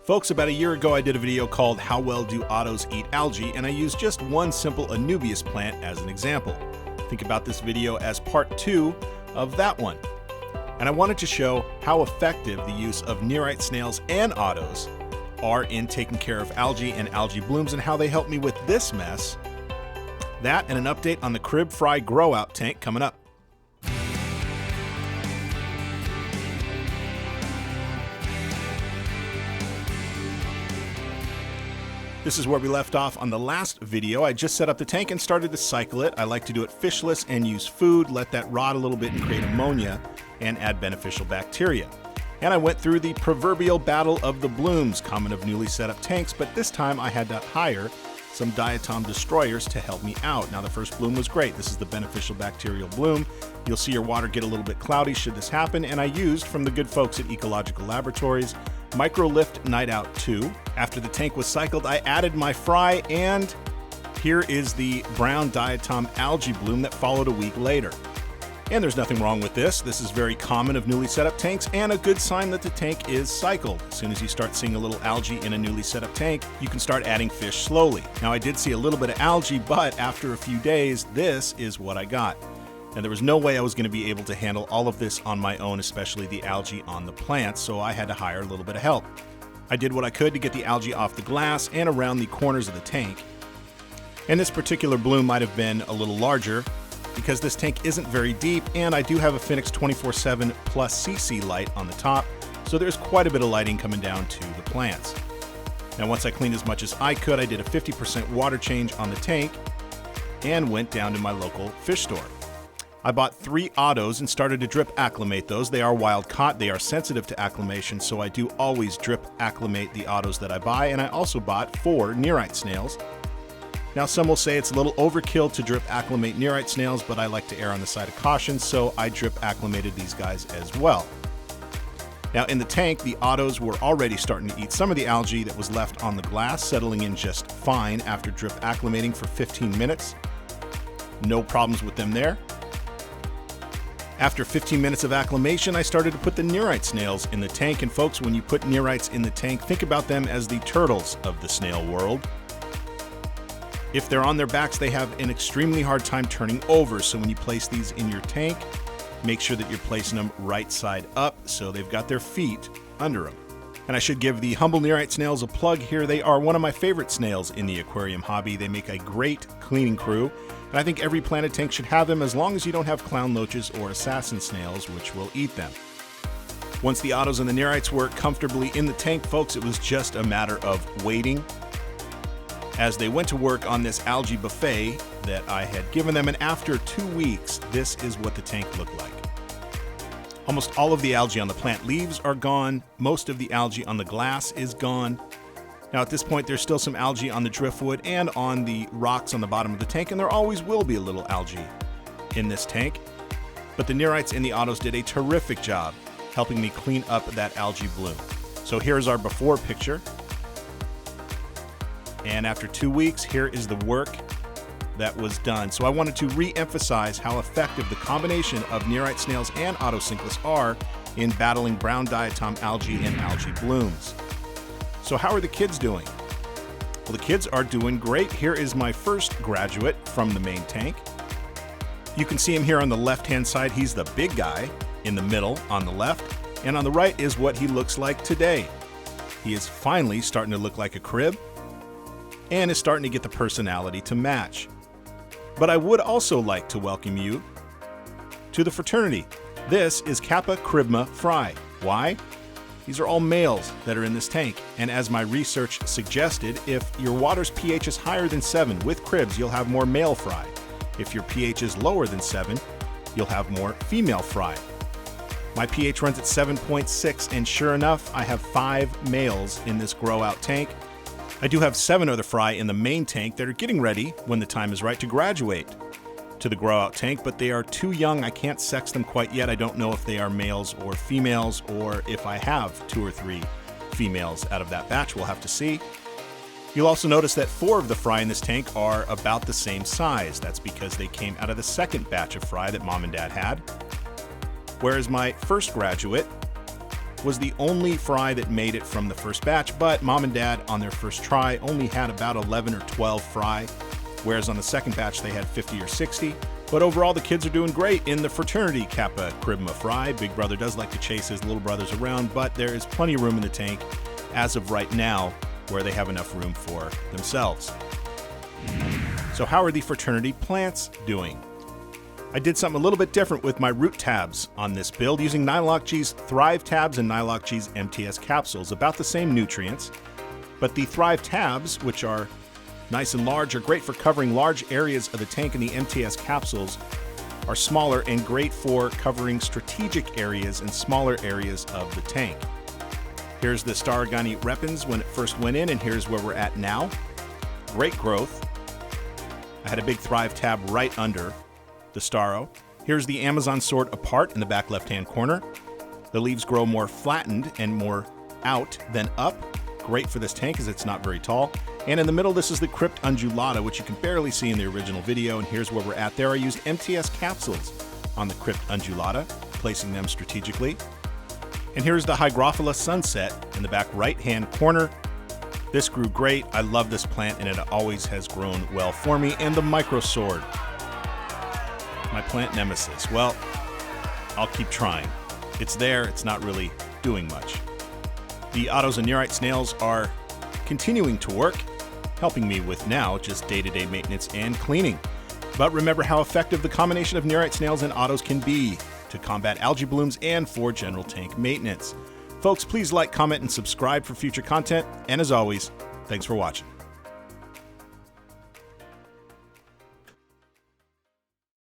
Folks, about a year ago I did a video called How Well Do Otos Eat Algae, and I used just one simple anubias plant as an example. Think about this video as part 2 of that one. And I wanted to show how effective the use of Nerite snails and Otos are in taking care of algae and algae blooms and how they help me with this mess. That and an update on the Krib Fry grow out tank coming up. This is where we left off on the last video. I just set up the tank and started to cycle it. I like to do it fishless and use food, let that rot a little bit and create ammonia and add beneficial bacteria. And I went through the proverbial battle of the blooms, common of newly set up tanks, but this time I had to hire some diatom destroyers to help me out. Now the first bloom was great. This is the beneficial bacterial bloom. You'll see your water get a little bit cloudy should this happen, and I used, from the good folks at Ecological Laboratories, Microlift Night Out 2. After the tank was cycled, I added my fry, and here is the brown diatom algae bloom that followed a week later. And there's nothing wrong with this. This is very common of newly set up tanks and a good sign that the tank is cycled. As soon as you start seeing a little algae in a newly set up tank, you can start adding fish slowly. Now I did see a little bit of algae, but after a few days, this is what I got. And there was no way I was going to be able to handle all of this on my own, especially the algae on the plants, so I had to hire a little bit of help. I did what I could to get the algae off the glass and around the corners of the tank. And this particular bloom might have been a little larger because this tank isn't very deep, and I do have a Phoenix 24/7 plus CC light on the top, so there's quite a bit of lighting coming down to the plants. Now once I cleaned as much as I could, I did a 50% water change on the tank and went down to my local fish store. I bought 3 Otos and started to drip acclimate those. They are wild caught, they are sensitive to acclimation, so I do always drip acclimate the Otos that I buy, and I also bought 4 Nerite snails. Now some will say it's a little overkill to drip acclimate Nerite snails, but I like to err on the side of caution, so I drip acclimated these guys as well. Now in the tank, the Otos were already starting to eat some of the algae that was left on the glass, settling in just fine after drip acclimating for 15 minutes. No problems with them there. After 15 minutes of acclimation, I started to put the Nerite snails in the tank, and folks, when you put Nerites in the tank, think about them as the turtles of the snail world. If they're on their backs, they have an extremely hard time turning over, so when you place these in your tank, make sure that you're placing them right side up so they've got their feet under them. And I should give the humble Nerite snails a plug here. They are one of my favorite snails in the aquarium hobby. They make a great cleaning crew, and I think every planted tank should have them as long as you don't have clown loaches or assassin snails, which will eat them. Once the Otos and the Nerites were comfortably in the tank, folks, it was just a matter of waiting as they went to work on this algae buffet that I had given them, and after 2 weeks, this is what the tank looked like. Almost all of the algae on the plant leaves are gone. Most of the algae on the glass is gone. Now at this point, there's still some algae on the driftwood and on the rocks on the bottom of the tank, and there always will be a little algae in this tank. But the Nerites and the Otos did a terrific job helping me clean up that algae bloom. So here's our before picture. And after 2 weeks, here is the work that was done. So I wanted to re-emphasize how effective the combination of Nerite snails and Otocinclus are in battling brown diatom algae and algae blooms. So how are the kids doing? Well, the kids are doing great. Here is my first graduate from the main tank. You can see him here on the left-hand side. He's the big guy in the middle on the left, and on the right is what he looks like today. He is finally starting to look like a Krib and is starting to get the personality to match. But I would also like to welcome you to the fraternity. This is Kappa Kribma Fry. Why? These are all males that are in this tank, and as my research suggested, if your water's pH is higher than 7 with Kribs, you'll have more male fry. If your pH is lower than 7, you'll have more female fry. My pH runs at 7.6, and sure enough, I have 5 males in this grow out tank. I do have 7 other fry in the main tank that are getting ready, when the time is right, to graduate to the grow out tank, but they are too young. I can't sex them quite yet. I don't know if they are males or females, or if I have 2 or 3 females out of that batch. We'll have to see. You'll also notice that 4 of the fry in this tank are about the same size. That's because they came out of the second batch of fry that Mom and Dad had. Whereas my first graduate was the only fry that made it from the first batch, but Mom and Dad on their first try only had about 11 or 12 fry, whereas on the second batch they had 50 or 60. But overall, the kids are doing great in the fraternity Kappa Kribma Fry. Big brother does like to chase his little brothers around, but there is plenty of room in the tank as of right now where they have enough room for themselves. So how are the fraternity plants doing? I did something a little bit different with my root tabs on this build using Nylog-G's Thrive tabs and Nylog-G's MTS capsules, about the same nutrients. But the Thrive tabs, which are nice and large, are great for covering large areas of the tank, and the MTS capsules are smaller and great for covering strategic areas and smaller areas of the tank. Here's the Starogani repens when it first went in, and here's where we're at now. Great growth. I had a big Thrive tab right under the Staro. Here's the Amazon sword apart in the back left-hand corner. The leaves grow more flattened and more out than up. Great for this tank as it's not very tall. And in the middle, this is the Crypt Undulata, which you can barely see in the original video, and here's where we're at there. I used MTS capsules on the Crypt Undulata, placing them strategically. And here's the HYGROPHILA Sunset in the back right-hand corner. This grew great. I love this plant, and it always has grown well for me. And the Micro Sword, my plant nemesis. Well, I'll keep trying. It's there, it's not really doing much. The Otos and Nerite snails are continuing to work, helping me with now just day-to-day maintenance and cleaning. But remember how effective the combination of Nerite snails and Otos can be to combat algae blooms and for general tank maintenance. Folks, please like, comment, and subscribe for future content. And as always, thanks for watching.